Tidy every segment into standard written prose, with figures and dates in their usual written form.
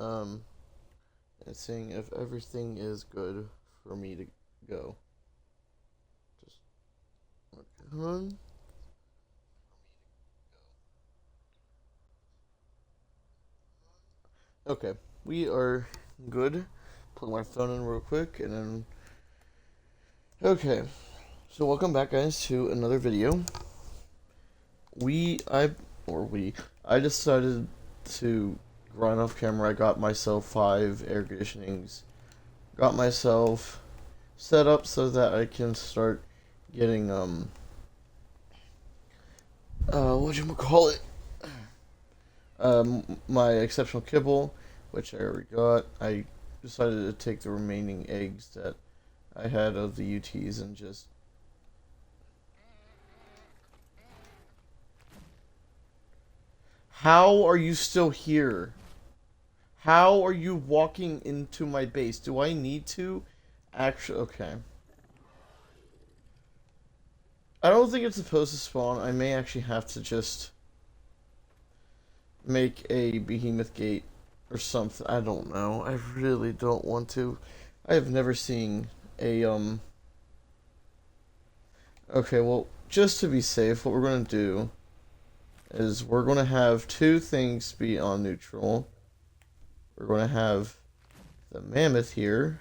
and seeing if everything is good for me to go. Just hold on. Okay, we are good. Plug my phone in real quick, and then okay. So welcome back, guys, to another video. We I or we I decided to grind off camera. I got myself 5 air conditionings. Got myself set up so that I can start getting what you call it, my exceptional kibble, which I already got. I decided to take the remaining eggs that I had of the UTs and just. How are you still here? How are you walking into my base? Do I need to? Actually, okay. I don't think it's supposed to spawn. I may actually have to just make a behemoth gate or something. I don't know. I really don't want to. I have never seen a Okay, well, just to be safe, what we're gonna do is we're gonna have 2 things be on neutral. We're gonna have the mammoth here.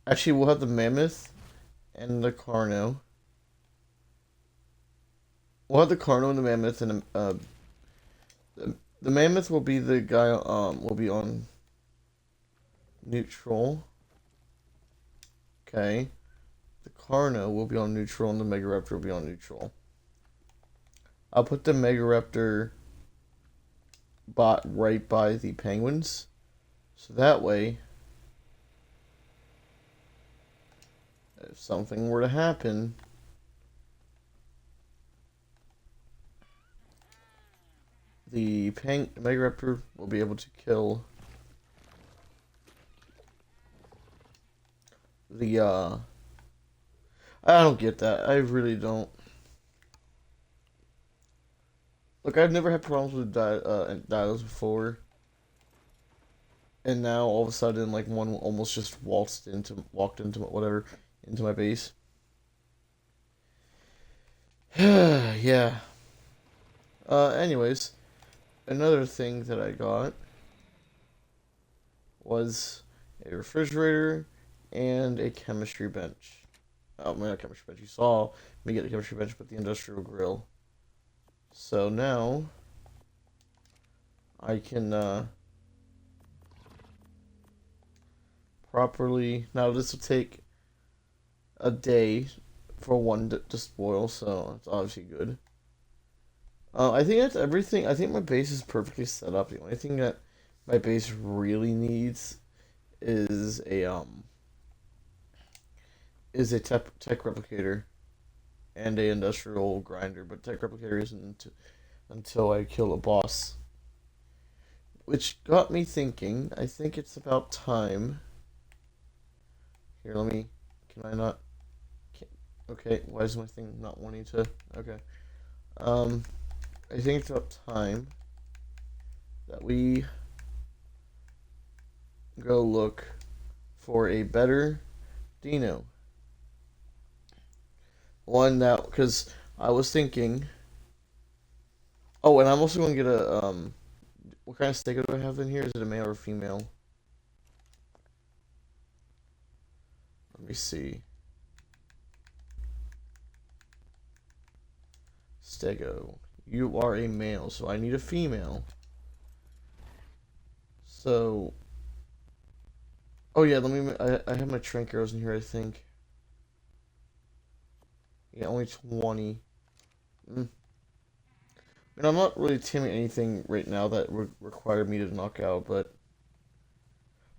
Actually, we'll have the mammoth and the carno. We'll have the carno and the mammoth, and the mammoth will be the guy. Will be on neutral. Okay. The carno will be on neutral, and the megaraptor will be on neutral. I'll put the megaraptor bot right by the penguins, so that way, if something were to happen, the megaraptor will be able to kill the I don't get that. I really don't. Look, I've never had problems with dials before, and now all of a sudden, like one almost just walked into whatever into my base. Yeah. Anyways, another thing that I got was a refrigerator and a chemistry bench. Oh, not a chemistry bench. You saw me get the chemistry bench, but the industrial grill. So now I can properly. Now this will take a day for one to spoil, so it's obviously good. I think that's everything. I think my base is perfectly set up. The only thing that my base really needs is a tech replicator and a industrial grinder, but tech replicator isn't until I kill a boss. Which got me thinking, I think it's about time. Here, let me. Can I not? Can, okay, why is my thing not wanting to? Okay. Um, I think it's about time that we go look for a better Dino. One that, because I was thinking. Oh, and I'm also going to get a what kind of steak do I have in here? Is it a male or female? Let me see. Stego. You are a male, so I need a female. So, oh yeah, let me. I have my trank arrows in here, I think. Yeah, only 20. Mm. I mean, I'm not really taming anything right now that would require me to knock out, but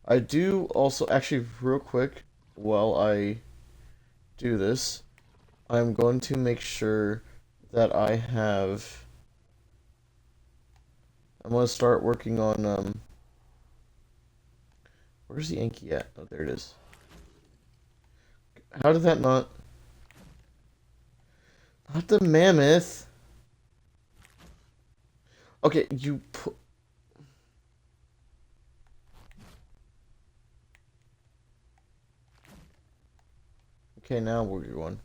I do also, actually, real quick, while I do this, I'm going to make sure that I have. I'm going to start working on, where's the Yankee at? Oh, there it is. How did that not. Not the mammoth. Okay, you put. Okay, now we're going.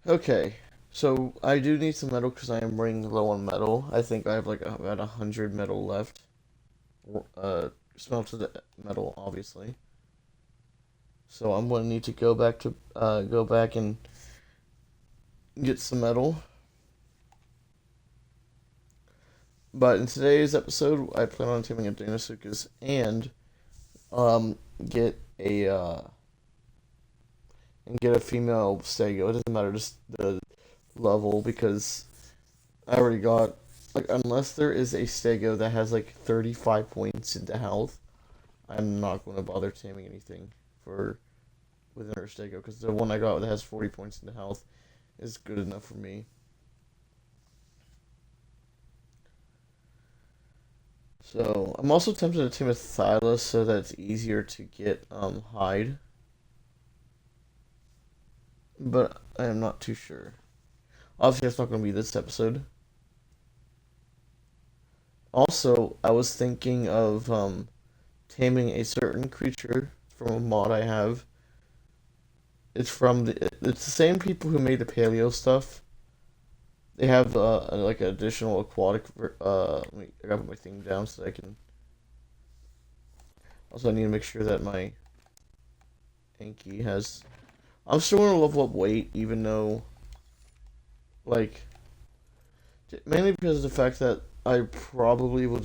Okay, so I do need some metal because I am running low on metal. I think I have like about 100 metal left. Smelted metal, obviously. So I'm gonna need to go back and get some metal. But in today's episode, I plan on taming a Deinosuchus and um get a uh get a female stego. It doesn't matter just the level because I already got like unless there is a stego that has like 35 points into health, I'm not going to bother taming anything for within her stego because the one I got that has 40 points into health is good enough for me. So I'm also tempted to tame a Thyla so that it's easier to get hide, but I am not too sure. Obviously, that's not going to be this episode. Also, I was thinking of taming a certain creature from a mod I have. It's the same people who made the paleo stuff. They have like an additional aquatic. I gotta put my thing down so that I can. Also, I need to make sure that my Anki has. I'm still gonna level up weight, even though, like, mainly because of the fact that I probably will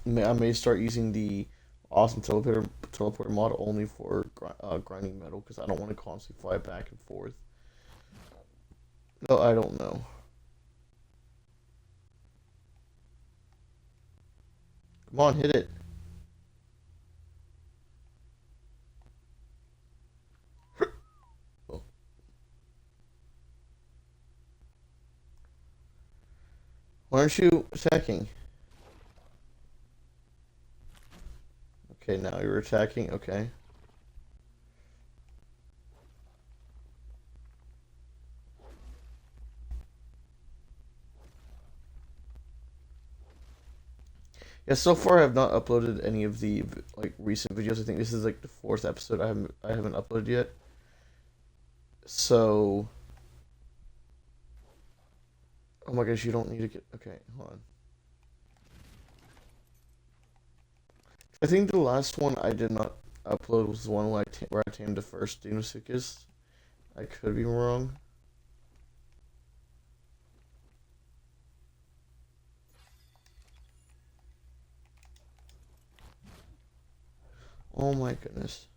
I may start using the awesome teleporter mod only for grinding metal because I don't want to constantly fly back and forth. No, I don't know. Come on, hit it. Oh. Why aren't you attacking? Okay, now you're attacking. Okay. Yeah, so far I have not uploaded any of the like recent videos. I think this is like the fourth episode I haven't uploaded yet. So, oh my gosh, you don't need to get. Okay, hold on. I think the last one I did not upload was the one where I tamed the first Deinosuchus. I could be wrong. Oh my goodness.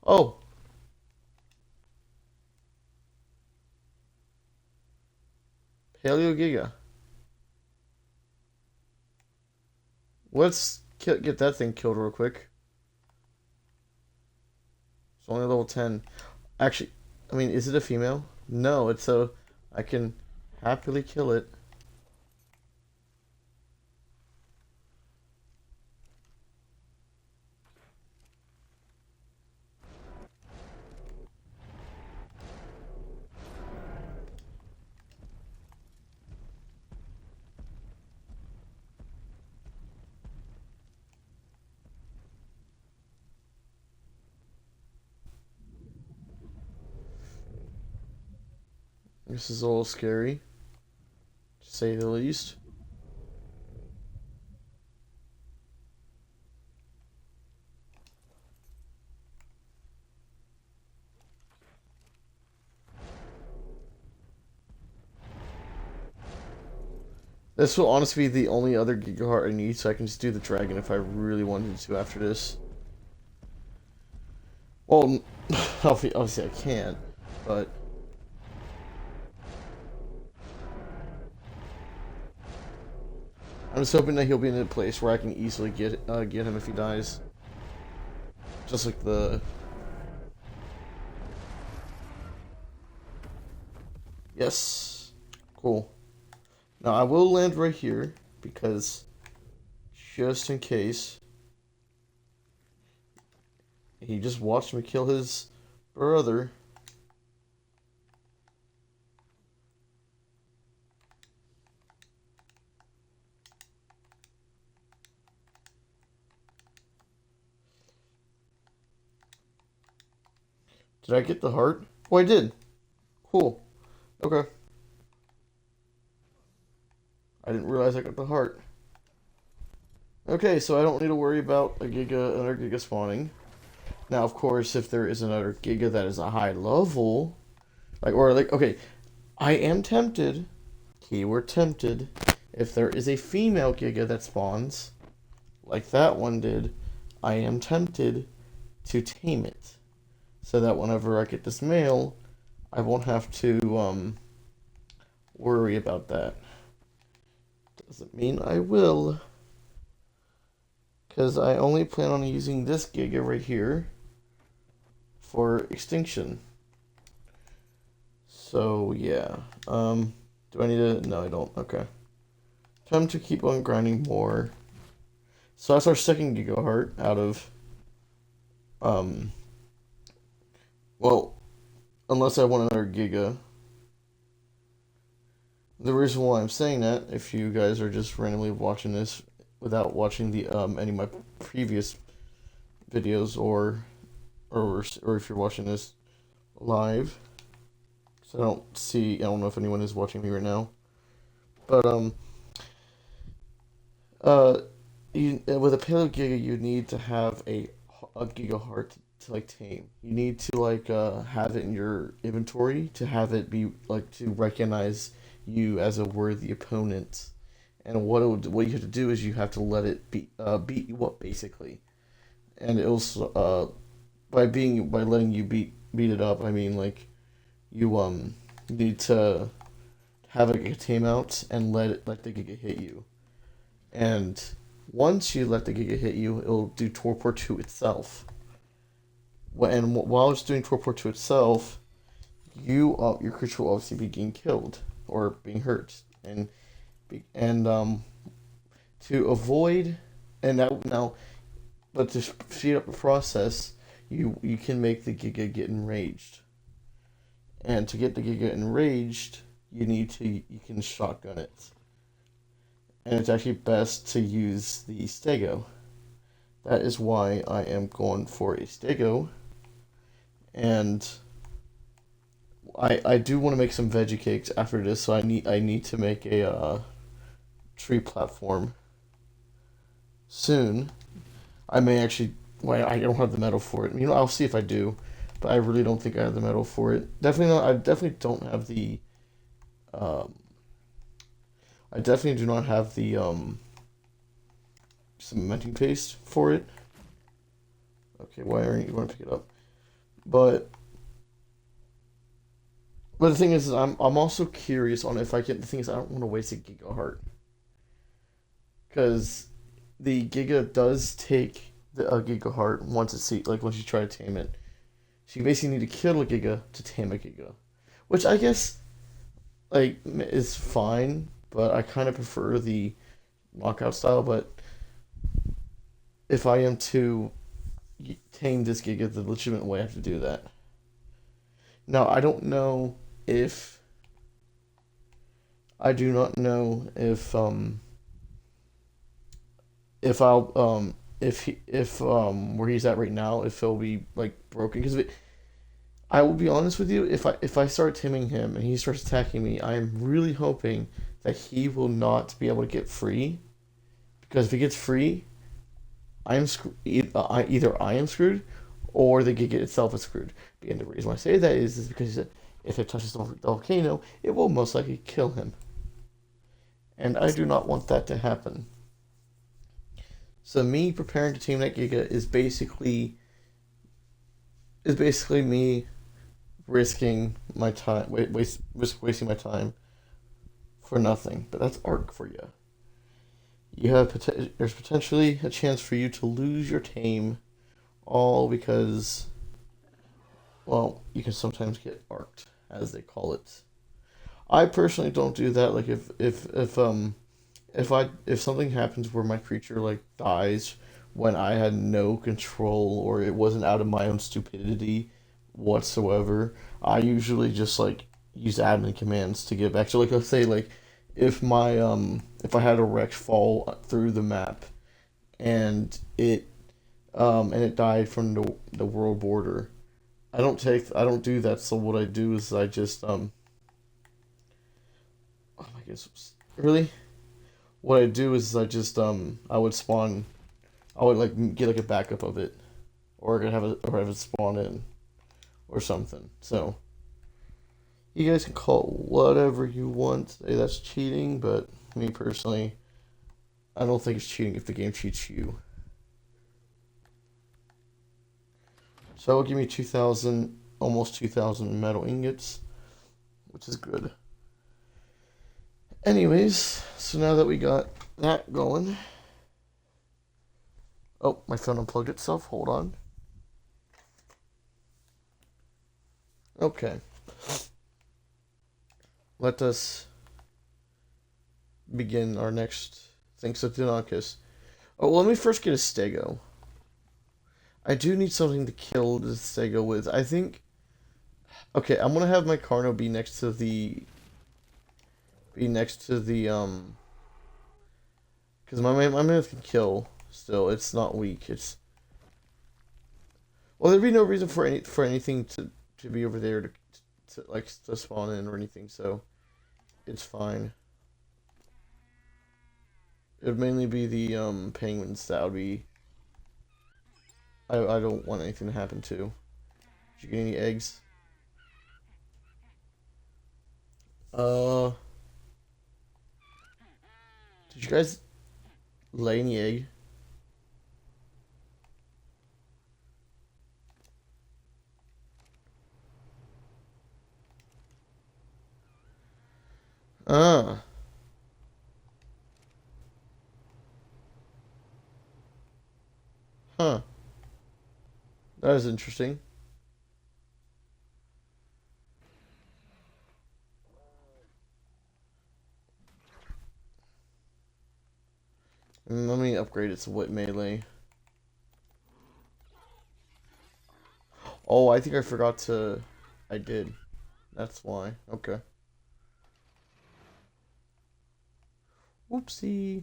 Oh, Paleo Giga. Get that thing killed real quick. It's only level 10. Actually, I mean, is it a female? No, it's a. I can happily kill it. This is a little scary, to say the least. This will honestly be the only other Giga Heart I need, so I can just do the dragon if I really wanted to after this. Well, obviously I can't, but I'm just hoping that he'll be in a place where I can easily get him if he dies. Just like the. Yes. Cool. Now I will land right here because just in case he just watched me kill his brother. Did I get the heart? Oh, I did. Cool. Okay. I didn't realize I got the heart. Okay, so I don't need to worry about another Giga spawning. Now, of course, if there is another Giga that is a high level, okay, I am tempted, keyword tempted, if there is a female Giga that spawns, like that one did, I am tempted to tame it. So that whenever I get this male, I won't have to, worry about that. Doesn't mean I will, because I only plan on using this Giga right here for extinction. So, yeah. Do I need to? No, I don't. Okay. Time to keep on grinding more. So that's our second Giga Heart out of, well, unless I want another Giga. The reason why I'm saying that, if you guys are just randomly watching this without watching the any of my previous videos, or if you're watching this live, so I don't know if anyone is watching me right now, but with a Paleo Giga, you need to have a Giga Heart to like tame. You need to like have it in your inventory to have it be like to recognize you as a worthy opponent. And what you have to do is you have to let it beat you up basically. And it'll by letting you beat it up, I mean like you need to have a Giga tame out and let the Giga hit you. And once you let the Giga hit you, it'll do torpor to itself. And while it's doing torpor to itself, your creature will obviously be getting killed or being hurt, and to avoid and now, but to speed up the process, you can make the Giga get enraged, and to get the Giga enraged, you can shotgun it, and it's actually best to use the Stego. That is why I am going for a Stego, and I do want to make some veggie cakes after this, so I need to make a tree platform soon. I may actually. Well, I don't have the metal for it. I'll see if I do, but I really don't think I have the metal for it. Definitely not. I definitely don't have the. Um, I definitely do not have the cementing paste for it. Okay, why aren't you want to pick it up? But the thing is I'm also curious on if I get the thing is I don't want to waste a Giga Heart, because the Giga does take a Giga Heart once once you try to tame it. So you basically need to kill a Giga to tame a Giga, which I guess like is fine, but I kind of prefer the knockout style. But if I am to tame this Giga the legitimate way, I have to do that. Now if I do not know if I'll if where he's at right now, if he'll be like broken, because I will be honest with you, if I start taming him and he starts attacking me, I am really hoping that he will not be able to get free, because if he gets free, either I am screwed or the Giga itself is screwed. And the reason why I say that is because if it touches the volcano, it will most likely kill him. And I do not want that to happen. So me preparing to tame that Giga is basically me risking my time, wasting my time for nothing. But that's Ark for you. There's potentially a chance for you to lose your tame, all because, well, you can sometimes get arced, as they call it. I personally don't do that. Like if something happens where my creature like dies when I had no control, or it wasn't out of my own stupidity whatsoever, I usually just like use admin commands to get back. So like let's say like if I had a wreck fall through the map and it died from the world border, I don't do that. So what I do is I just oh my goodness, really? What I do is I just I would spawn. I would like get like a backup of it, or I could have it spawn in or something. So you guys can call it whatever you want. Say that's cheating, but me personally, I don't think it's cheating if the game cheats you. So that will give me 2,000, almost 2,000 metal ingots, which is good. Anyways, so now that we got that going. Oh, my phone unplugged itself. Hold on. Okay. Let us begin our next thing. So, Dinakis. Oh, well, let me first get a stego. I do need something to kill the stego with. I think. Okay, I'm gonna have my Carno be next to the. Because my mammoth can kill. Still, it's not weak. It's. Well, there'd be no reason for anything to be over there to spawn in or anything. So, it's fine. It would mainly be the penguins that would be. I don't want anything to happen to. Did you get any eggs? Uh, did you guys lay any egg? Ah, huh. That is interesting. Let me upgrade it to whip melee. Oh, I think I forgot to. I did. That's why. Okay. Whoopsie.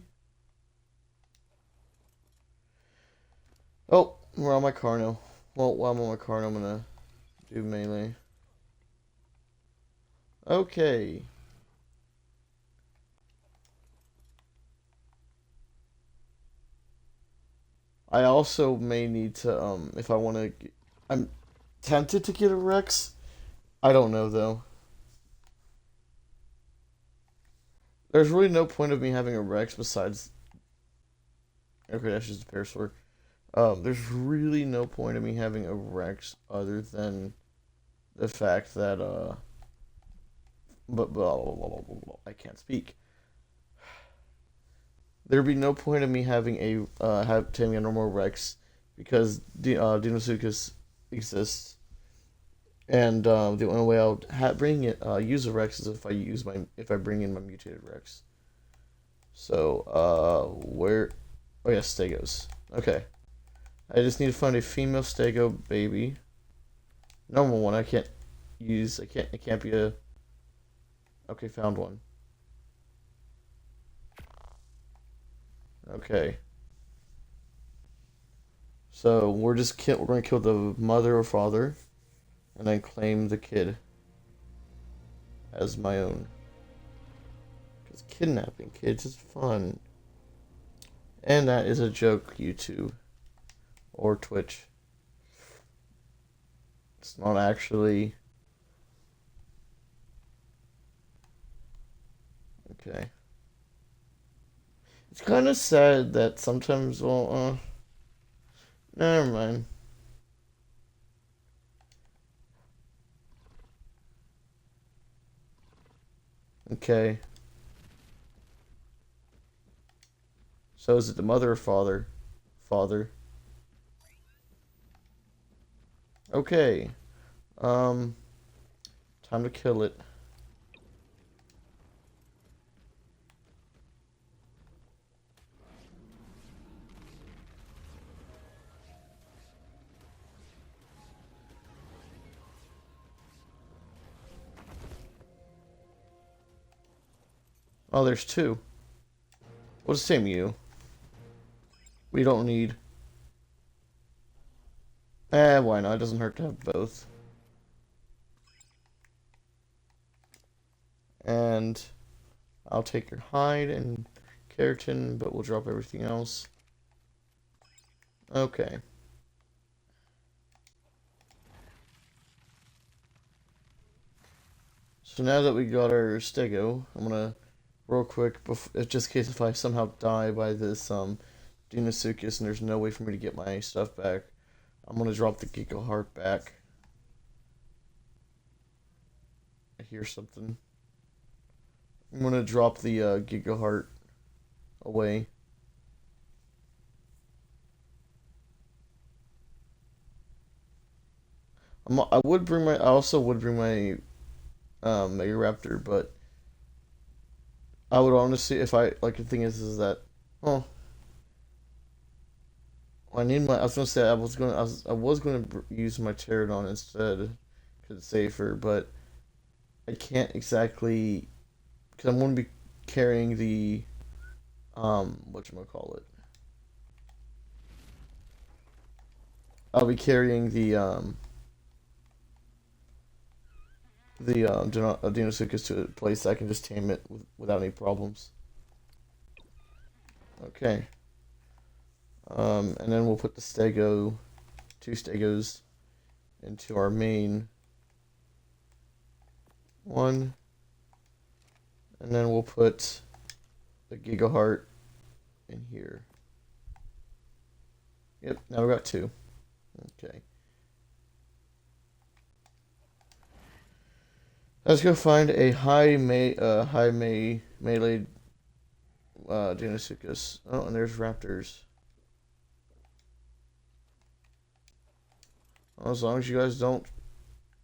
Oh, we're on my Carno. Well, while I'm on my Carno, I'm gonna do melee. Okay. I also may need to, if I want to. I'm tempted to get a Rex. I don't know, though. There's really no point of me having a Rex besides. Okay, that's just a Parasaur. There's really no point of me having a Rex other than the fact that, but blah, blah, blah, blah, blah, blah, I can't speak. There'd be no point of me having taming a normal Rex because Deinosuchus exists, and the only way I'll bring it use a Rex is if I bring in my mutated Rex. So where? Oh yeah, Stegos. Okay, I just need to find a female Stego baby. Normal one I can't use. I can't. It can't be a. Okay, found one. Okay. So we're gonna kill the mother or father, and then claim the kid as my own. Because kidnapping kids is fun. And that is a joke, YouTube. Or Twitch. It's not actually. Okay. It's kind of sad that sometimes, well, never mind. Okay. So is it the mother or father? Father. Okay. Um, time to kill it. Oh, there's two. We'll just tame you. We don't need. Why not? It doesn't hurt to have both. And I'll take your hide and keratin, but we'll drop everything else. Okay. So now that we got our stego, I'm gonna real quick, just in case if I somehow die by this Deinosuchus and there's no way for me to get my stuff back, I'm gonna drop the Giga Heart back. I hear something. I'm gonna drop the Giga Heart away. I also would bring my Mega Raptor, but I would honestly, if I like the thing is that, oh, I need my. I was gonna say I was gonna use my Pterodon instead because it's safer, but I can't exactly because I'm gonna be carrying the whatchamacallit. I'll be carrying the Deinosuchus to a place I can just tame it without any problems. Okay. And then we'll put the stego, two stegos, into our main one, and then we'll put the Giga Heart in here. Yep, now we got two. Okay. Let's go find a melee Deinosuchus. Oh, and there's raptors. Well, as long as you guys don't,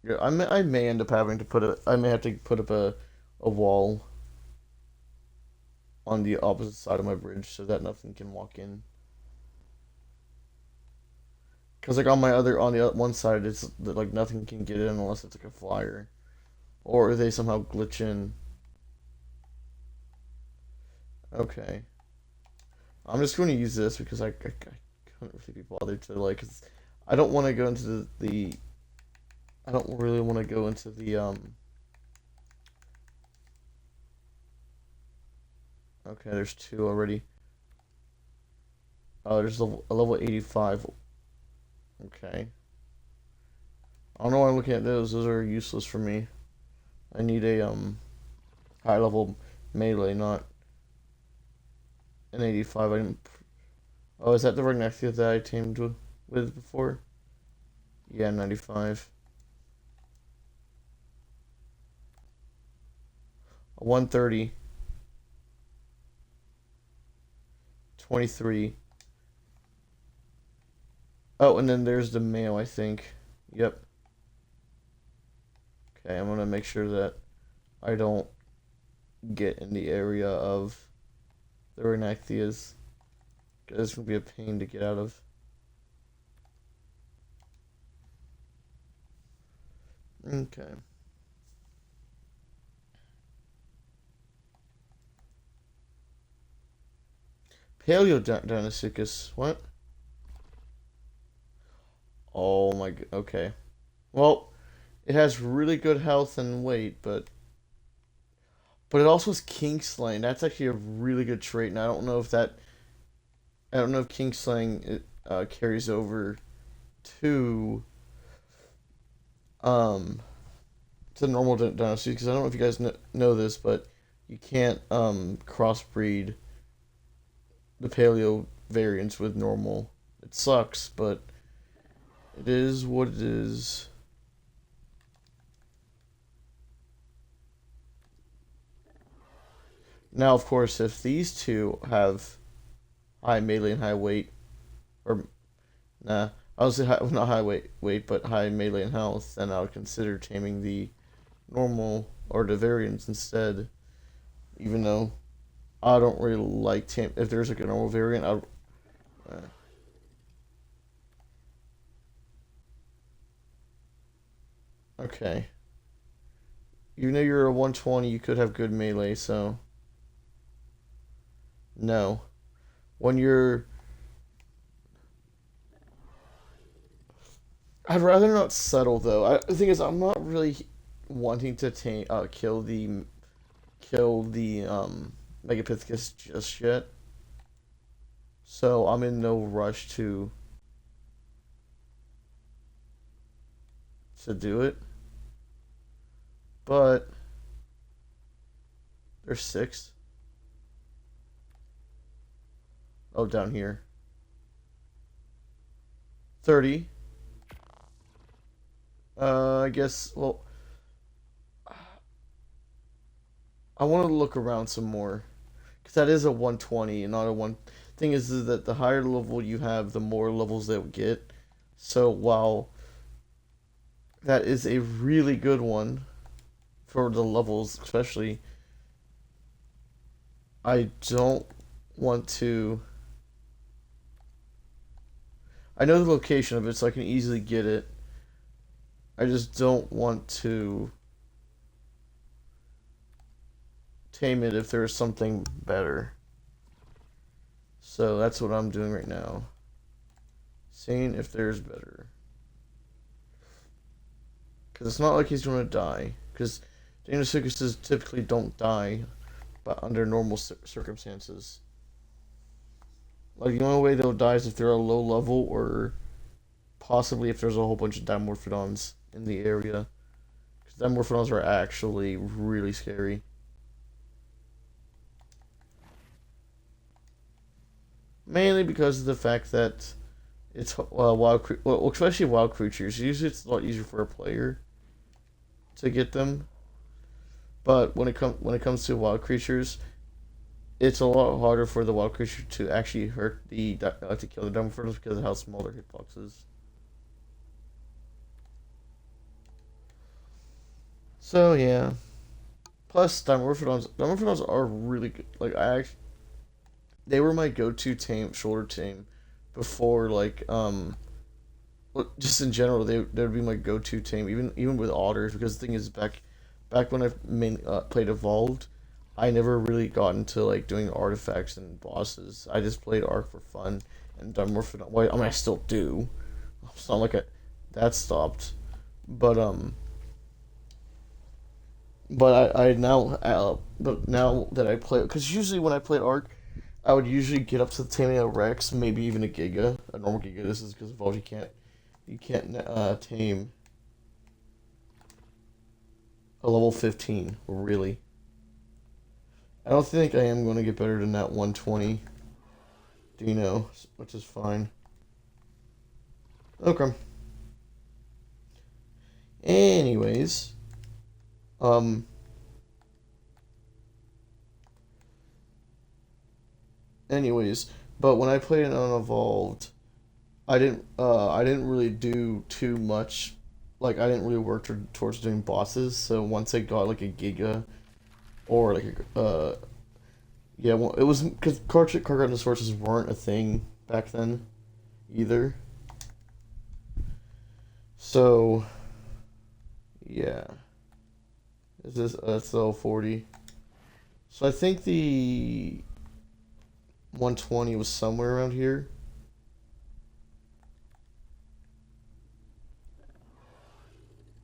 yeah, I may end up having to I may have to put up a wall on the opposite side of my bridge so that nothing can walk in. Cause like on the one side, it's like nothing can get in unless it's like a flyer, or they somehow glitch in. Okay, I'm just going to use this because I couldn't really be bothered to like. 'Cause I don't want to go into the I don't really want to go into the Okay, there's two already. Oh, there's a level 85. Okay. I don't know why I'm looking at those. Those are useless for me. I need a high level melee, not an 85. I didn't. Oh, is that the Ragnarthia that I tamed with before? Yeah, 95. 130. 23. Oh, and then there's the male, I think. Yep. Okay, I'm gonna make sure that I don't get in the area of the Renacthias. Because it's gonna be a pain to get out of. Okay. Paleo Dinosuchus. What? Oh my. Okay. Well, it has really good health and weight, but it also has King Slaying. That's actually a really good trait, and I don't know if King Slaying carries over to um to normal dinosaurs because I don't know if you guys know this, but you can't crossbreed the paleo variants with normal. It sucks, but it is what it is. Now, of course, if these two have high melee and high weight, or nah, I would say not high weight, but high melee and health, then I would consider taming the normal or the variants instead. Even though I don't really like tame. If there's like a normal variant, okay. You know you're a 120, you could have good melee, so no. When you're, I'd rather not settle though. The thing is, I'm not really wanting to kill the kill the Megapithecus just yet, so I'm in no rush to do it. But there's six. Oh, down here. 30. I guess. Well, I want to look around some more because that is a 120 and not a one. Thing is that the higher level you have, the more levels they'll get. So while that is a really good one for the levels, especially, I don't want to. I know the location of it, so I can easily get it. I just don't want to tame it if there's something better. So that's what I'm doing right now. Seeing if there's better. Because it's not like he's going to die. Because Deinosuchuses typically don't die, but under normal circumstances. Like, the only way they'll die is if they're a low level or possibly if there's a whole bunch of Dimorphodons in the area. Because Dimorphodons are actually really scary. Mainly because of the fact that it's well, especially wild creatures. Usually, it's a lot easier for a player to get them. But when it comes to wild creatures, it's a lot harder for the wild creature to actually hurt to kill the Dimorphos because of how small their hitbox is. So yeah. Plus, Dimorphodons are really good. Like they were my go-to tame, shoulder tame, before just in general, they would be my go-to tame, even with otters. Because the thing is, back when played Evolved, I never really got into like doing artifacts and bosses. I just played Ark for fun and Dimorphodon. Well, I mean, I still do. It's not like that stopped, but but now that I play, because usually when I play Ark, I would usually get up to the taming a Rex, maybe even a Giga, a normal Giga. This is because Evolved you can't tame a level 15, really. I don't think I am going to get better than that 120 Dino, which is fine. Okay. Anyways, um, anyways, but when I played it on Evolved, I didn't really do too much. Like I didn't really work towards doing bosses. So once I got like a Giga or like yeah, well, it was because cargo sources weren't a thing back then either. So yeah, is this SL 40? So I think the 120 was somewhere around here.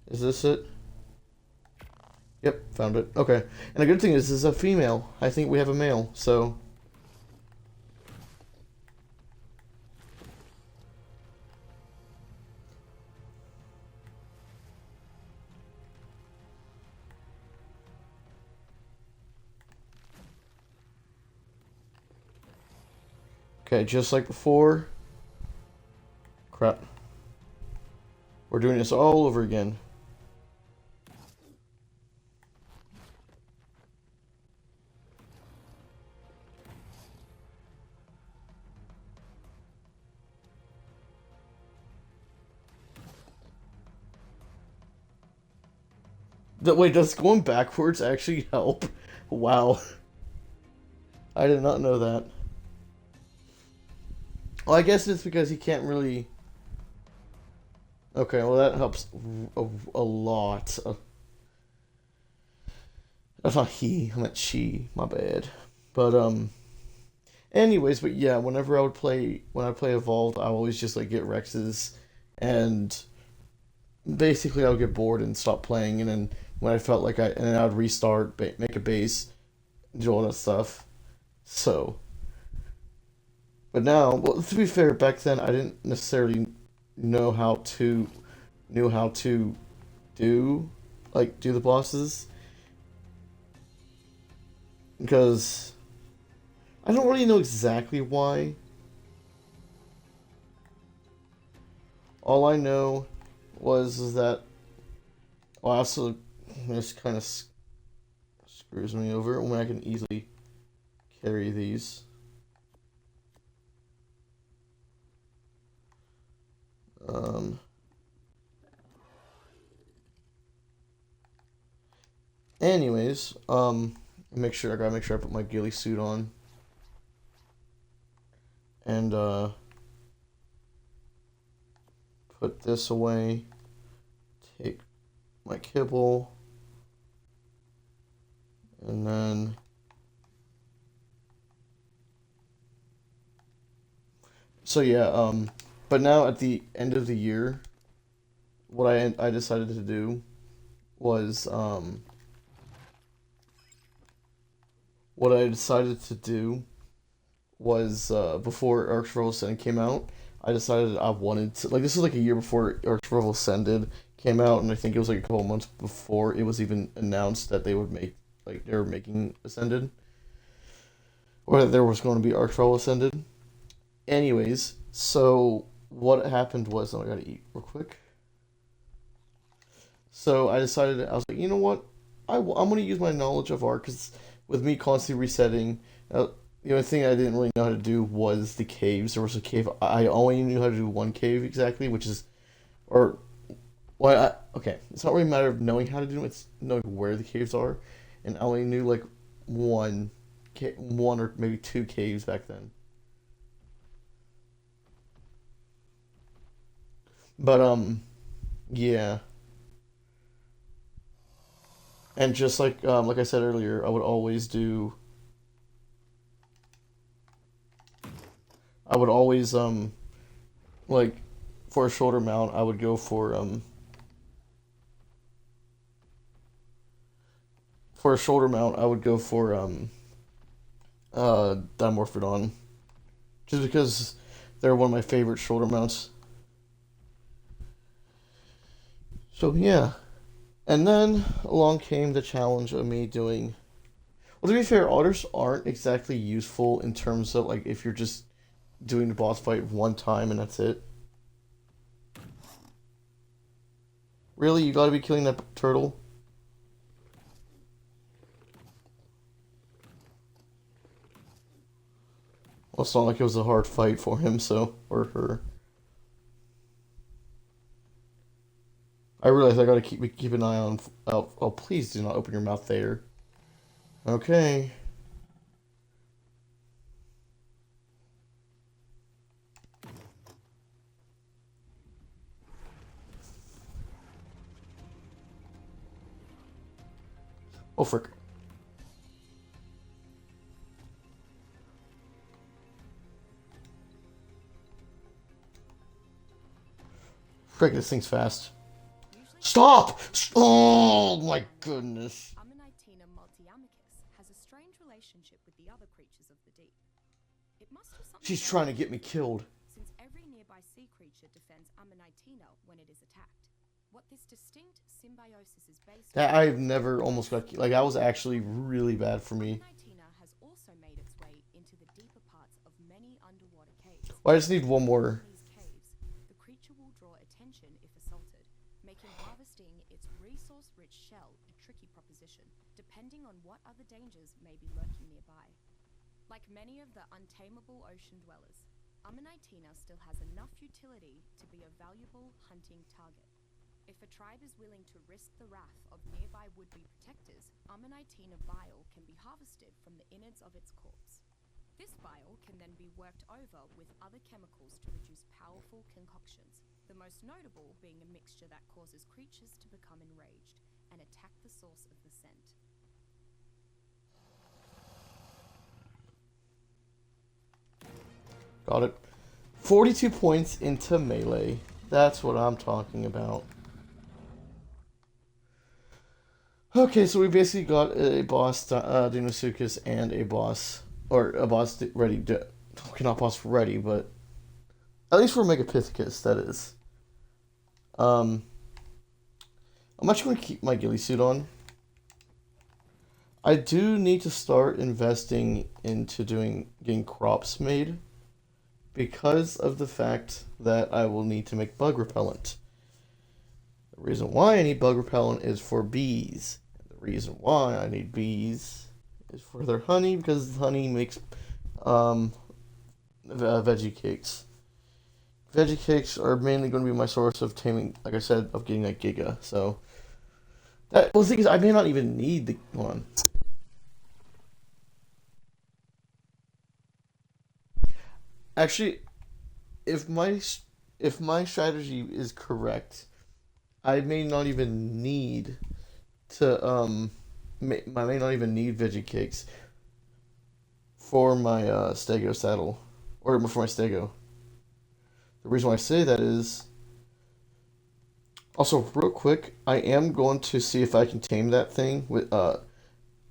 Is this it? Yep, found it. Okay. And the good thing is, this is a female. I think we have a male, so. Okay, just like before. Crap. We're doing this all over again. Wait, does going backwards actually help? Wow. I did not know that. Well, I guess it's because he can't really. Okay, well that helps a lot. That's not he. I meant she. My bad. But anyways, but yeah, when I play Evolved, I always just like get Rexes, and basically I'll get bored and stop playing, and then when I felt like and then I'd restart, make a base, do all that stuff. So, but now, well, to be fair, back then I didn't necessarily know how to knew how to do do the bosses because I don't really know exactly why. All I know was is that well, also this kind of screws me over when I can easily carry these. Um, anyways, I gotta make sure I put my ghillie suit on. And put this away. Take my kibble. And then so yeah, but now at the end of the year, what I decided to do was what I decided to do was before Arc Survival Ascended came out, I decided I wanted to this is like a year before Arc Survival Ascended came out, and I think it was like a couple months before it was even announced that they would make they were making Ascended, or that there was going to be Arc Survival Ascended. Anyways, so what happened was, oh, I gotta eat real quick. So I decided I was like, you know what, I'm gonna use my knowledge of art because with me constantly resetting. The only thing I didn't really know how to do was the caves. There was a cave. I only knew how to do one cave exactly, which is, or, well, okay. It's not really a matter of knowing how to do them. It's knowing where the caves are, and I only knew like one, one or maybe two caves back then. But yeah. And just like I said earlier, I would always like for a shoulder mount, I would go for a shoulder mount, I would go for Dimorphodon, just because they're one of my favorite shoulder mounts. So yeah, and then along came the challenge of me doing. Well, to be fair, otters aren't exactly useful in terms of like if you're just doing the boss fight one time and that's it. Really, you gotta be killing that turtle? Well, it's not like it was a hard fight for him, so or her. I realize I gotta keep an eye on. Oh, oh, please do not open your mouth there. Okay. Oh frick. Frick, this thing's fast. Stop! Oh my goodness. Ammonitena multiamicus has a strange relationship with the other creatures of the deep. It must have something She's to trying do to with get me killed. since every nearby sea creature defends Ammonitena when it is attacked. What this distinct symbiosis is based That on I've is never almost got that was actually really bad for me. Ammonitena has also made its way into the deeper parts of many underwater caves. Well, I just need one In more. these caves, the creature will draw attention if assaulted, making harvesting its resource-rich shell a tricky proposition, depending on what other dangers may be lurking nearby. Like many of the untamable ocean dwellers, Ammonitena still has enough utility to be a valuable hunting target. If a tribe is willing to risk the wrath of nearby would-be protectors, Ammonitena bile can be harvested from the innards of its corpse. This bile can then be worked over with other chemicals to produce powerful concoctions, the most notable being a mixture that causes creatures to become enraged and attack the source of the scent. Got it. 42 points into melee. That's what I'm talking about. Okay, so we basically got a boss, Deinosuchus, and a boss, or a boss ready. Okay, not boss ready, but at least for Megapithecus, that is. Um, I'm actually going to keep my ghillie suit on. I do need to start investing into getting crops made because of the fact that I will need to make bug repellent. The reason why I need bug repellent is for bees. The reason why I need bees is for their honey because honey makes um, veggie cakes. Veggie cakes are mainly going to be my source of taming, like I said, of getting that Giga. So that well, the thing is, I may not even need the one. Actually, if my strategy is correct, I may not even need to I may not even need veggie cakes for my stego saddle or for my stego. The reason why I say that is also real quick. I am going to see if I can tame that thing with. I'm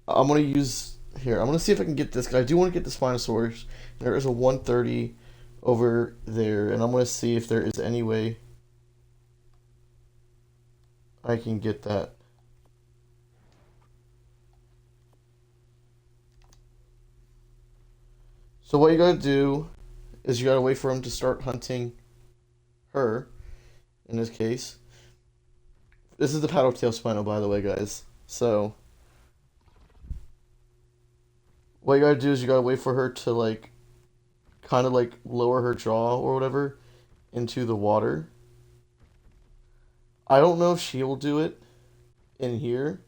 gonna use here. I'm gonna see if I can get this because I do want to get the Spinosaurus. There is a 130 over there, and I'm gonna see if there is any way I can get that. So what you gotta do is you gotta wait for him to start hunting her. In this case, this is the paddle tail Spino, by the way, guys. So what you gotta do is you gotta wait for her to like kind of like lower her jaw or whatever into the water. I don't know if she will do it in here.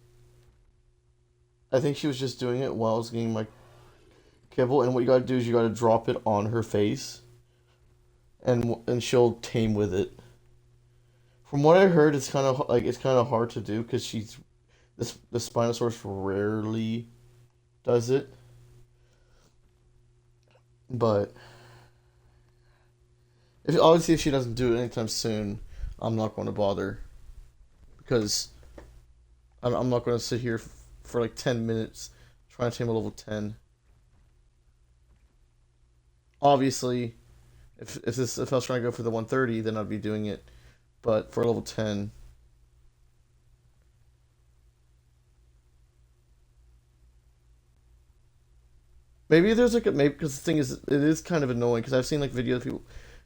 I think she was just doing it while I was getting my kibble. And what you gotta do is you gotta drop it on her face, and she'll tame with it. From what I heard, it's kind of hard to do because the Spinosaurus rarely does it. But if obviously if she doesn't do it anytime soon, I'm not going to bother because I'm not going to sit here for like 10 minutes trying to tame a level 10. Obviously, if I was trying to go for the 130, then I'd be doing it. But for level 10, maybe there's like a maybe because the thing is it is kind of annoying because I've seen like videos of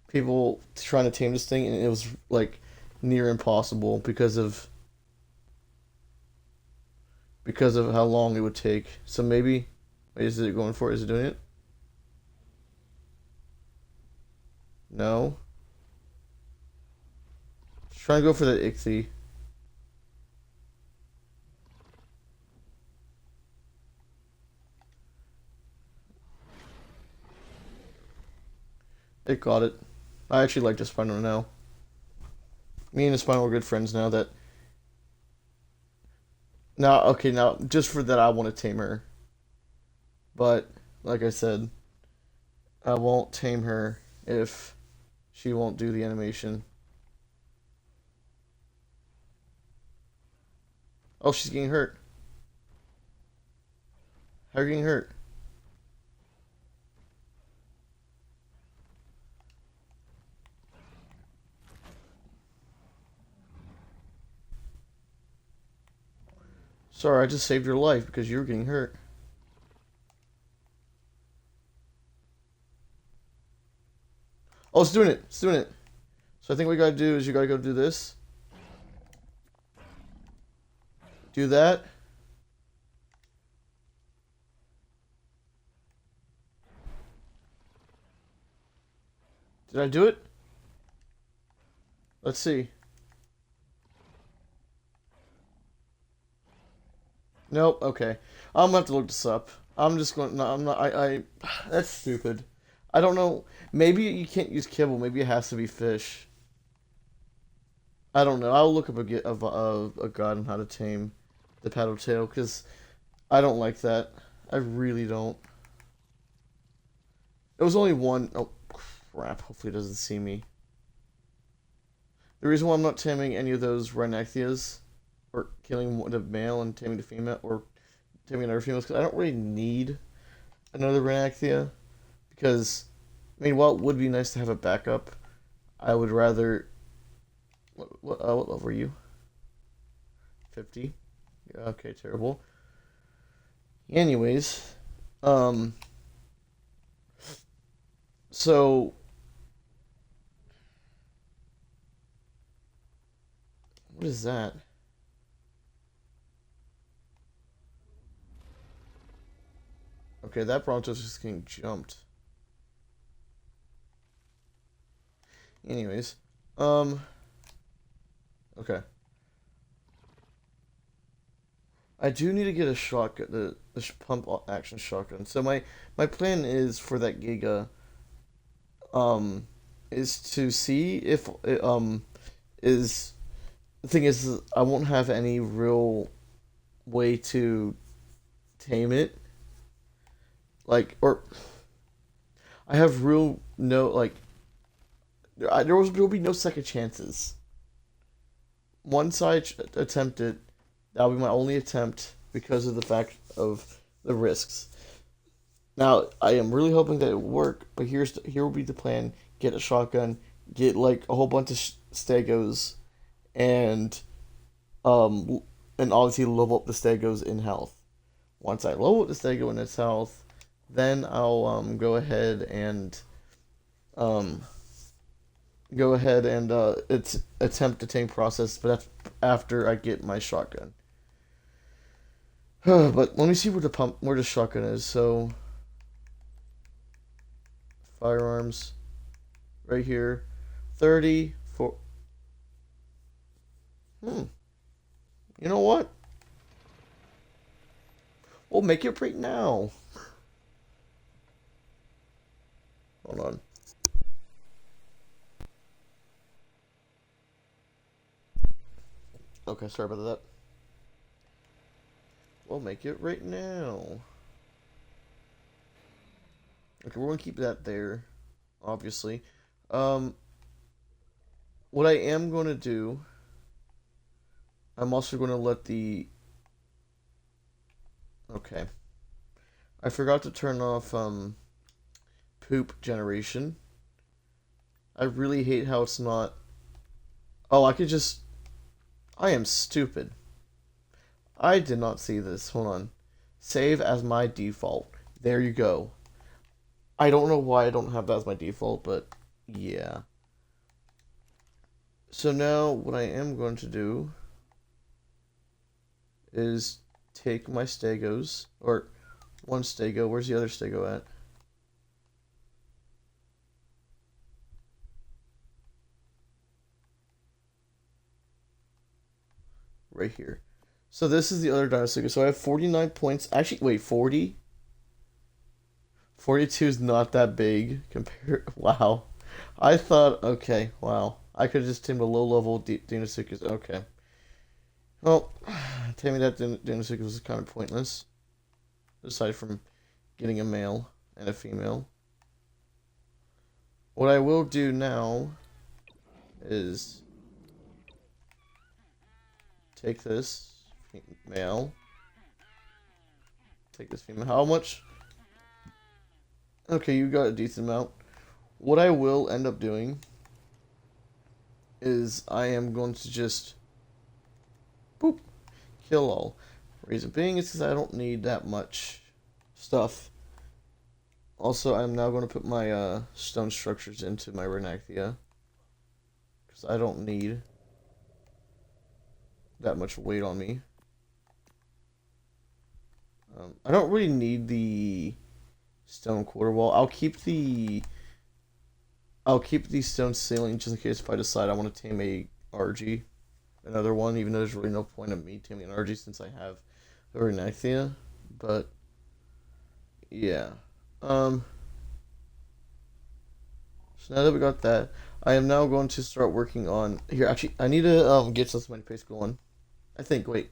people trying to tame this thing and it was like near impossible because of how long it would take. So maybe is it going for it? Is it doing it? No. Just trying to go for the Ichthy. It got it. I actually like the Spino now. Me and the Spino are good friends now that now okay now just for that I want to tame her. But like I said, I won't tame her if she won't do the animation. Oh, she's getting hurt. How are you getting hurt? Sorry, I just saved your life because you were getting hurt. Oh, it's doing it. It's doing it. So I think what you gotta do is you gotta go do this. Do that. Did I do it? Let's see. Nope. Okay. I'm gonna have to look this up. I'm just going. No, I'm not. That's stupid. I don't know. Maybe you can't use kibble. Maybe it has to be fish. I don't know. I'll look up a guide on how to tame the paddle tail because I don't like that. I really don't. It was only one. Oh crap! Hopefully it doesn't see me. The reason why I'm not taming any of those Rhynethias or killing the male and taming the female, or taming another female, because I don't really need another Renaxia. Because, I mean, while it would be nice to have a backup, I would rather. What level are you? 50? Yeah, okay, terrible. Anyways, um, so what is that? Okay, that Bronto's just getting jumped. Anyways, um, okay. I do need to get a shotgun, the pump action shotgun. So my plan is for that Giga, um, is to see if is the thing is I won't have any real way to tame it, like, or I have real no like there will be no second chances. Once I attempt it, that'll be my only attempt because of the fact of the risks. Now, I am really hoping that it will work, but here will be the plan: get a shotgun, get like a whole bunch of stegos, and um, and obviously level up the stegos in health. Once I level up the stego in its health, then I'll um go ahead and it's attempt to tame process, but that's after I get my shotgun. But let me see where the shotgun is. So firearms, right here, 30 for. Hmm. You know what? We'll make it right now. Hold on. Okay, sorry about that. We'll make it right now. Okay, we're gonna keep that there, obviously. Um, what I am gonna do, I'm also gonna let the. Okay, I forgot to turn off poop generation. I really hate how it's not. Oh, I could just. I am stupid. I did not see this. Hold on. Save as my default. There you go. I don't know why I don't have that as my default, but yeah. So now what I am going to do is take my stegos, or one stego. Where's the other stego at? Right here. So this is the other dinosaur. So I have 49 points. Actually, wait, 40? 42 is not that big compared. Wow. I thought, okay, wow. I could have just tamed a low level Deinosuchus. Okay. Well, taming that Deinosuchus was kind of pointless. Aside from getting a male and a female. What I will do now is take this male, take this female. How much? Okay, you got a decent amount. What I will end up doing is I am going to just boop kill all. Reason being is because I don't need that much stuff. Also, I'm now going to put my stone structures into my Renacthia because I don't need that much weight on me. I don't really need the stone quarter wall. I'll keep the stone ceiling just in case if I decide I want to tame a RG, another one. Even though there's really no point of me taming an RG since I have a Renacthia. But yeah. Um. So now that we got that, I am now going to start working on here. Actually, I need to get some many paste going. I think. Wait.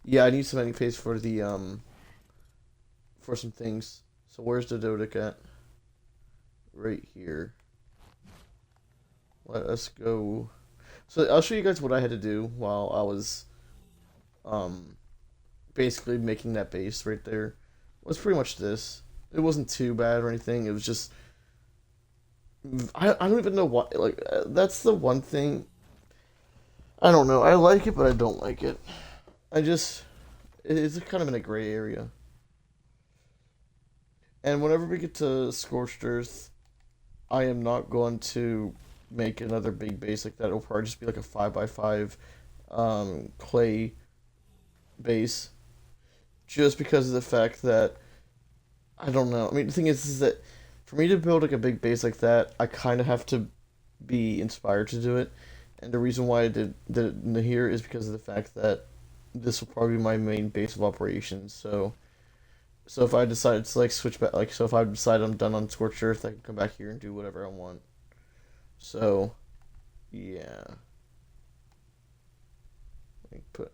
Yeah, I need some many paste for the for some things. So where's the Dodic at? Right here. Let us go. So I'll show you guys what I had to do while I was um, basically making that base right there was pretty much this. It wasn't too bad or anything. It was just I don't even know what like that's the one thing I don't know. I like it, but I don't like it. I just it's kind of in a gray area. And whenever we get to Scorched Earth, I am not going to make another big base like that. It'll probably just be like a 5 by 5 clay base, just because of the fact that I don't know. I mean, the thing is that for me to build like a big base like that, I kind of have to be inspired to do it. And the reason why I did it here is because of the fact that this will probably be my main base of operations. So if I decide to like switch back, like so if I decide I'm done on Scorched Earth, I can come back here and do whatever I want. So yeah, I put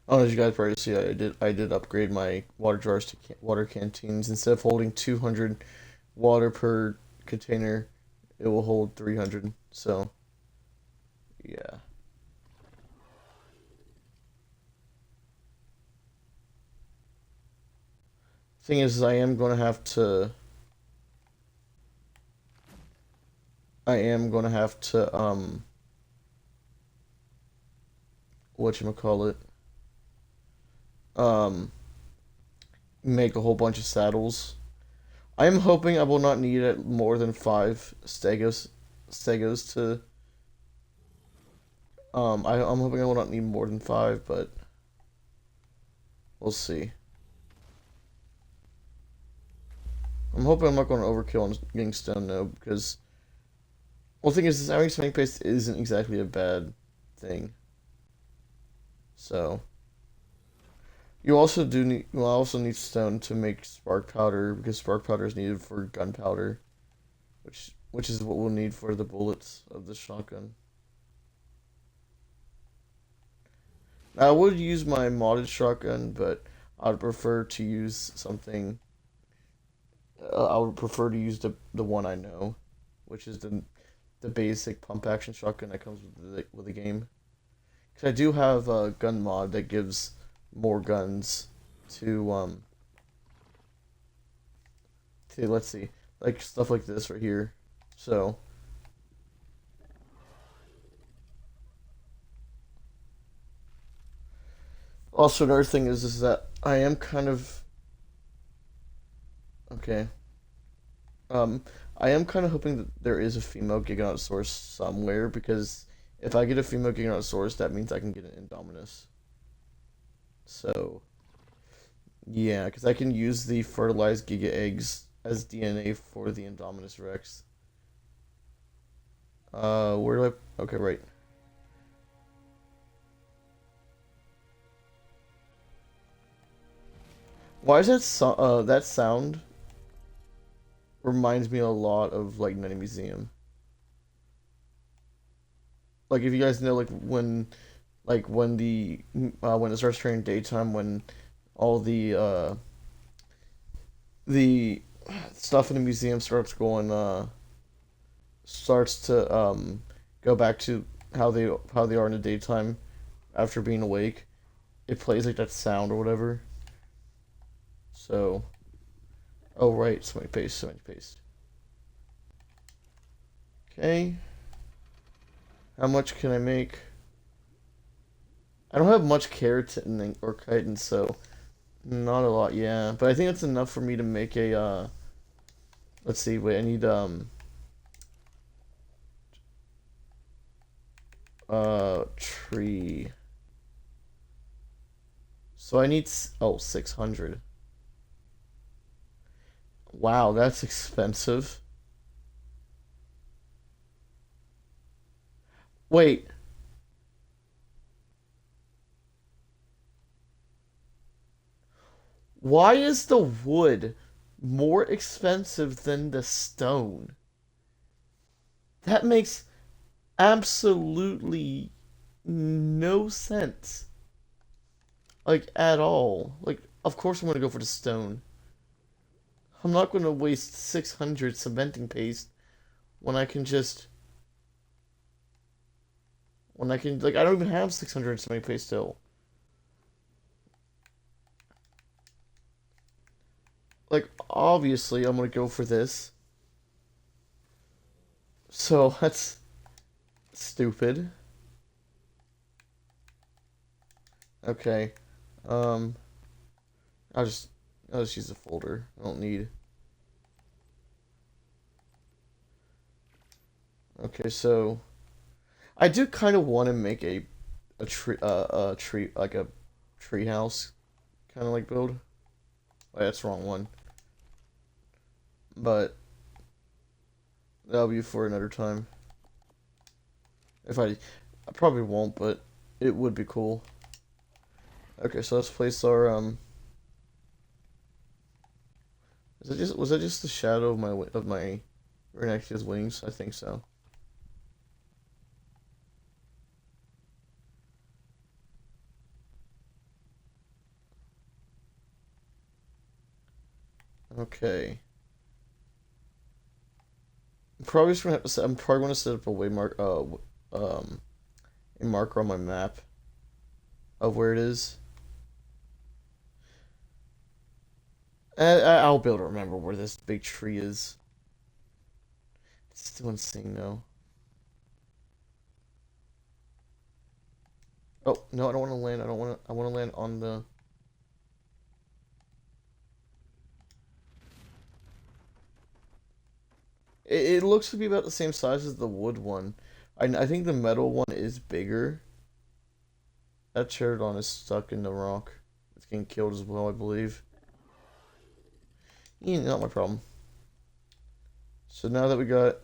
Oh, as you guys probably see, I did upgrade my water jars to water canteens. Instead of holding 200 water per container, it will hold 300. So yeah. Thing is, I am gonna have to whatchamacallit, um make a whole bunch of saddles. I am hoping I will not need it more than 5 stegos to I'm hoping I will not need more than 5, but we'll see. I'm hoping I'm not going to overkill on getting stone though, because well, the thing is, having cementing paste isn't exactly a bad thing. So you also need stone to make spark powder, because spark powder is needed for gunpowder, which is what we'll need for the bullets of the shotgun. I would use my modded shotgun, but I'd prefer to use something. I would prefer to use the one I know, which is the basic pump action shotgun that comes with the game. Because I do have a gun mod that gives more guns to let's see, like stuff like this right here. So also another thing is that I am kind of okay. Um, I am kind of hoping that there is a female Giganotosaurus somewhere, because if I get a female Giganotosaurus, that means I can get an Indominus. So yeah, because I can use the fertilized Giga eggs as DNA for the Indominus Rex. Where do I? Okay, right. Why is that sound reminds me a lot of like Night Museum. Like if you guys know, when it starts turning daytime, when all the stuff in the museum starts to go back to how they are in the daytime after being awake. It plays like that sound or whatever. So, oh right, so many paste. Okay, how much can I make? I don't have much keratin or chitin, so not a lot. Yeah, but I think that's enough for me to make a. Let's see. Wait, I need tree. So I need 600. Wow, that's expensive. Wait, why is the wood more expensive than the stone? That makes absolutely no sense. Like, at all. Like, of course I'm gonna go for the stone. I'm not gonna waste 600 cementing paste when I can just. When I can, like, I don't even have 600 so many pay still. Like, obviously, I'm gonna go for this. So, that's stupid. Okay. Um, I'll just, I'll just use the folder. I don't need. Okay, so I do kind of want to make a tree like a tree house kind of like build. Oh, that's the wrong one. But that'll be for another time. If I probably won't, but it would be cool. Okay, so let's place our was that just the shadow of my Renex's wings? I think so. Okay. I'm probably gonna set up a a marker on my map of where it is. I'll be able to remember where this big tree is. It's still insane though. Oh no, I don't want to land. I don't want to. I want to land on the. It looks to be about the same size as the wood one. I think the metal one is bigger. That pterodon is stuck in the rock. It's getting killed as well, I believe. Yeah, not my problem. So now that we got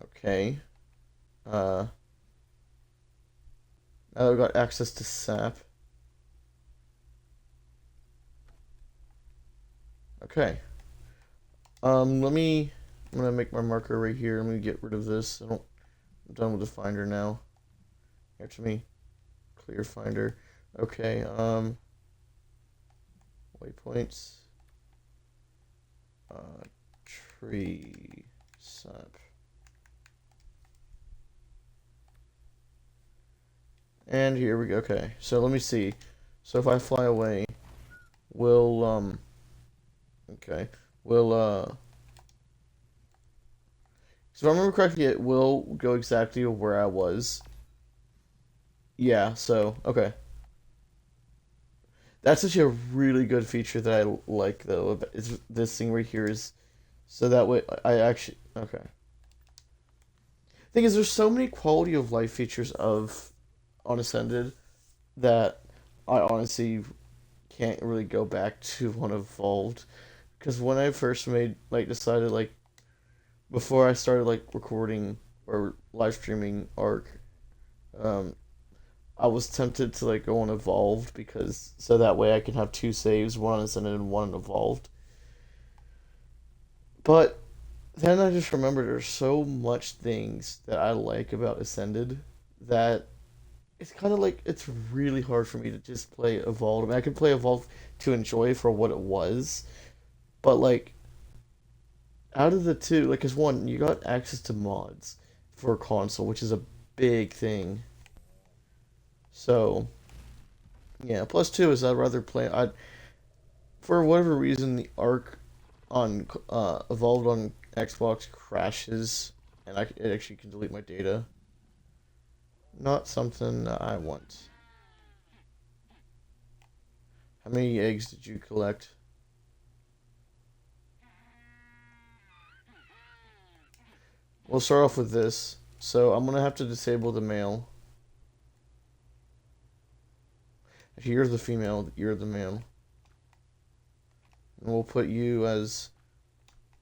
okay, uh, now that we got access to sap. Okay. Let me. I'm gonna make my marker right here. I'm gonna get rid of this. I'm done with the finder now. Here to me, clear finder. Okay. Waypoints. Tree sap. And here we go. Okay. So let me see. So if I fly away, will okay, will so if I remember correctly, it will go exactly where I was. Yeah, so, okay. That's actually a really good feature that I like, though. Is this thing right here is so that way I actually okay. Thing is, there's so many quality of life features of Unascended that I honestly can't really go back to one evolved. Because when I first decided, before I started, recording or live streaming Arc, um, I was tempted to go on evolved because so that way I can have two saves, one on ascended and one on evolved. But then I just remembered there's so much things that I like about ascended that it's kind of like it's really hard for me to just play evolved. I mean, I can play evolved to enjoy for what it was, but out of the two, as one, you got access to mods for console, which is a big thing. So yeah, plus two is I'd rather play. I For whatever reason the Arc on Evolved on Xbox crashes, and it actually can delete my data. Not something that I want. How many eggs did you collect? We'll start off with this. So I'm gonna have to disable the male. If you're the female, you're the male. And we'll put you as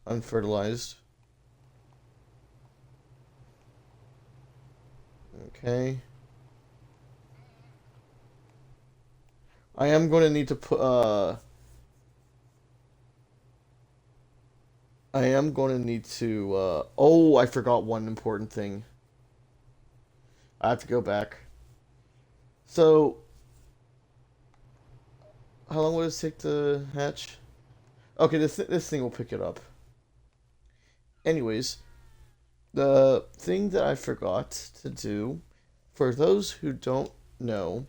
unfertilized. Okay. I am going to need to put I am going to need to oh, I forgot one important thing. I have to go back. So, how long will it take to hatch? Okay, this thing will pick it up. Anyways, The thing that I forgot to do, for those who don't know,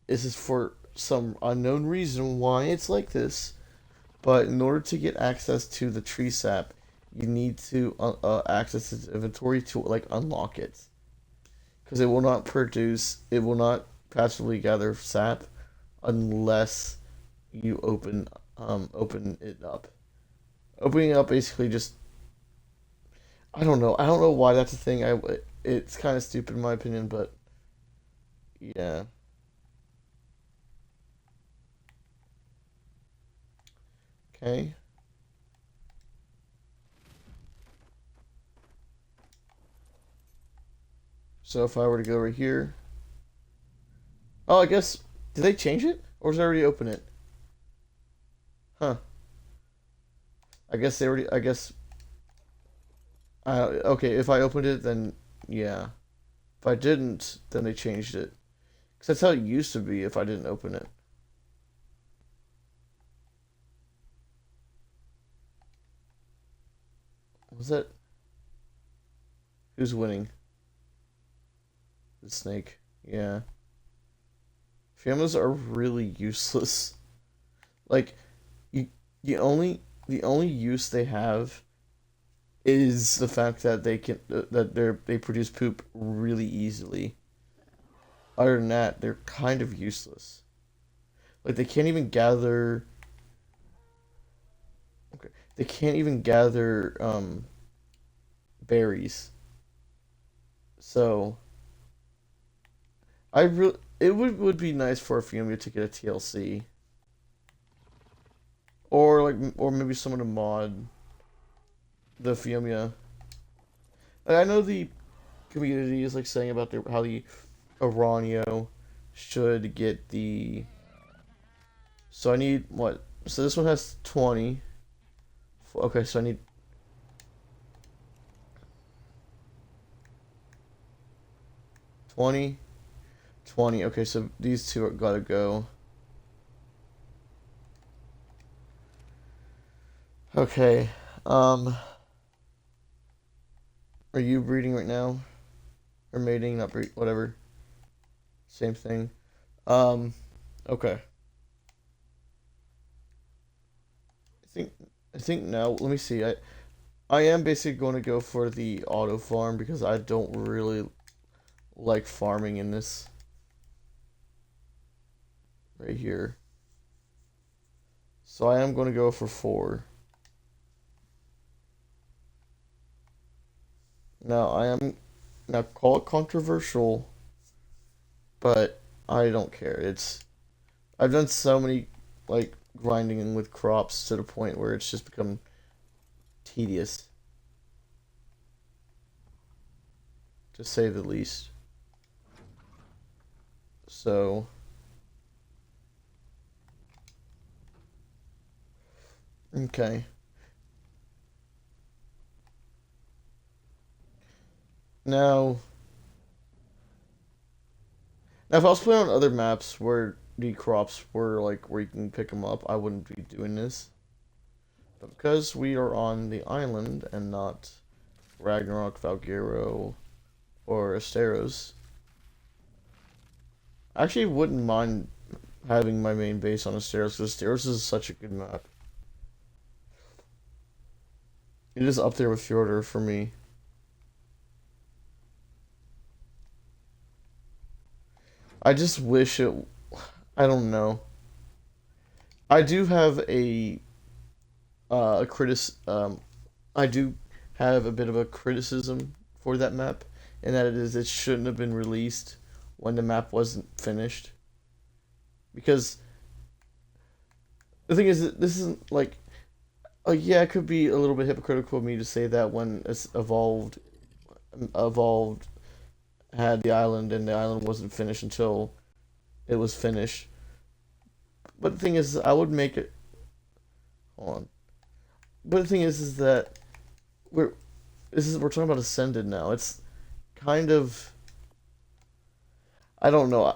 is for some unknown reason why it's like this. But in order to get access to the tree sap, you need to access its inventory to like unlock it, because it will not passively gather sap unless you open it up. Opening it up basically just I don't know why that's a thing. It's kind of stupid in my opinion, but yeah. Okay. So if I were to go right here, oh, I guess did they change it or is it already open it? Huh. I guess they already. I guess. Okay. If I opened it, then yeah. If I didn't, then they changed it. Because that's how it used to be if I didn't open it. Was that who's winning? The snake. Yeah. Flamas are really useless. Like you, the only use they have is the fact that they produce poop really easily. Other than that, they're kind of useless. Like they can't even gather. Okay, they can't even gather berries. So would be nice for a Fumia to get a TLC or maybe someone to mod the Fumia. Like, I know the community is like saying about how the Aranio should get the. So I need what? So this one has 20. Okay, so I need 20, 20. Okay, so these two are gotta go. Okay. Um, are you breeding right now? Or mating, not breed, whatever. Same thing. Um, okay. I think I think now, let me see. I am basically going to go for the auto farm because I don't really like farming in this right here. So I am going to go for 4. Now I am now call it controversial, but I don't care. I've done so many like grinding with crops to the point where it's just become tedious, to say the least. So okay. Now now if I was playing on other maps where the crops were like where you can pick them up, I wouldn't be doing this. But because we are on the island and not Ragnarok, Valguero, or Asteros, I actually wouldn't mind having my main base on Asteros because Asteros is such a good map. It is up there with Fjordur for me. I just wish it. I don't know. I do have a I do have a bit of a criticism for that map, and that it shouldn't have been released when the map wasn't finished. Because the thing is, that this isn't like, yeah, it could be a little bit hypocritical of me to say that when it's evolved had the island and the island wasn't finished until it was finished. But the thing is, I would make it. Hold on. But the thing is that we're we're talking about Ascended now. It's kind of I don't know.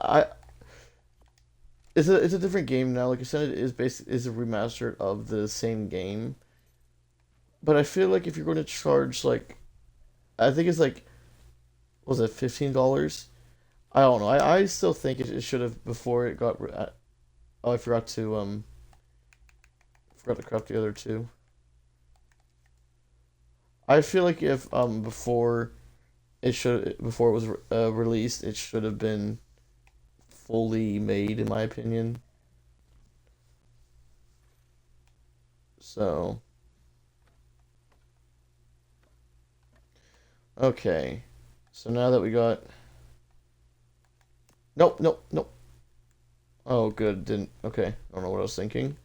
It's a different game now. Like Ascended is a remaster of the same game. But I feel like if you're going to charge like I think it's like, was it $15? I don't know. I still think it should have before it got. Oh, I forgot to craft the other two. I feel like if before it was released, it should have been fully made, in my opinion. So, okay. So now that we got, nope, nope, nope. Oh, good. Didn't. Okay. I don't know what I was thinking.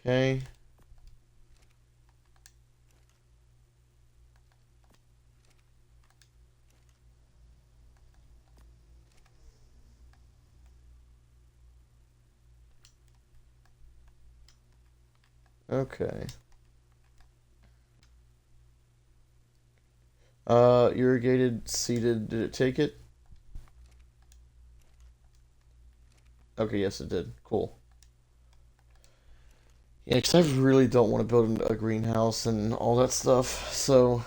Okay. Okay. Irrigated, seeded. Did it take it? Okay, yes, it did. Cool. Yeah, because I really don't want to build a greenhouse and all that stuff. So,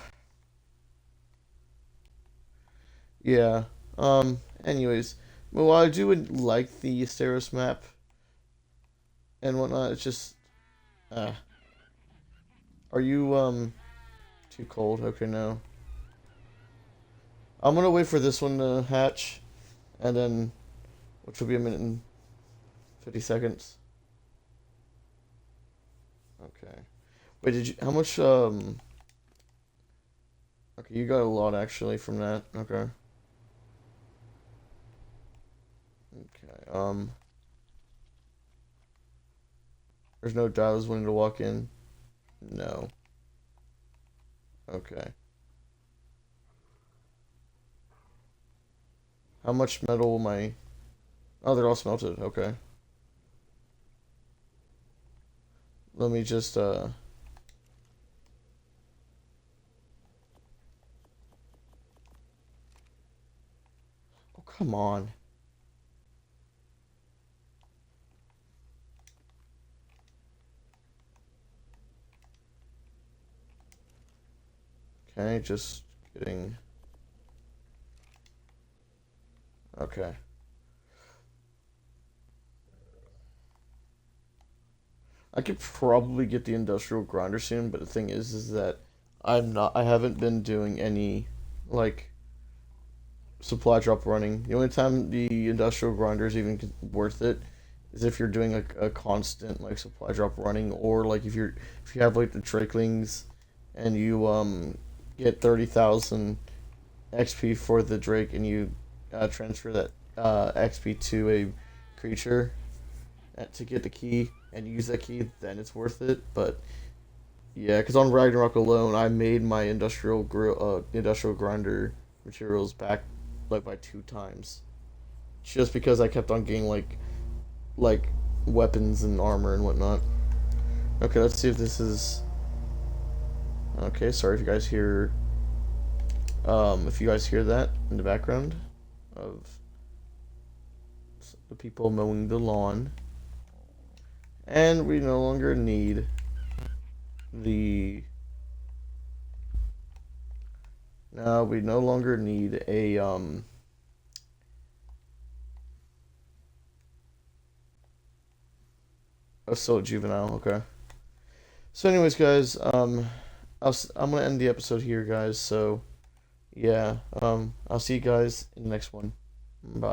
yeah. Anyways, well, I do like the Asteros map and whatnot. It's just, uh, are you, too cold? Okay, no. I'm gonna wait for this one to hatch, and then, which will be a minute and 50 seconds. Okay. Wait, how much, okay, you got a lot actually from that. Okay. Okay, there's no dows wanting to walk in? No. Okay. How much metal am I... Oh, they're all smelted. Okay. Let me just, Oh, come on. Okay, just getting... Okay. I could probably get the industrial grinder soon, but the thing is that I haven't been doing any, like, supply drop running. The only time the industrial grinder is even worth it is if you're doing a constant, like, supply drop running, or, like, if you have, like, the Drakelings, and you, get 30,000 XP for the Drake, and you, transfer that, XP to a creature, to get the key and use that key, then it's worth it. But yeah, because on Ragnarok alone, I made my industrial grinder materials back like by 2 times, just because I kept on getting like weapons and armor and whatnot. Okay, let's see if this is okay. Sorry if you guys hear that in the background of the people mowing the lawn. And we no longer need the... No, we no longer need a still juvenile, okay. So anyways, guys, I'm gonna end the episode here, guys, so yeah, I'll see you guys in the next one. Bye.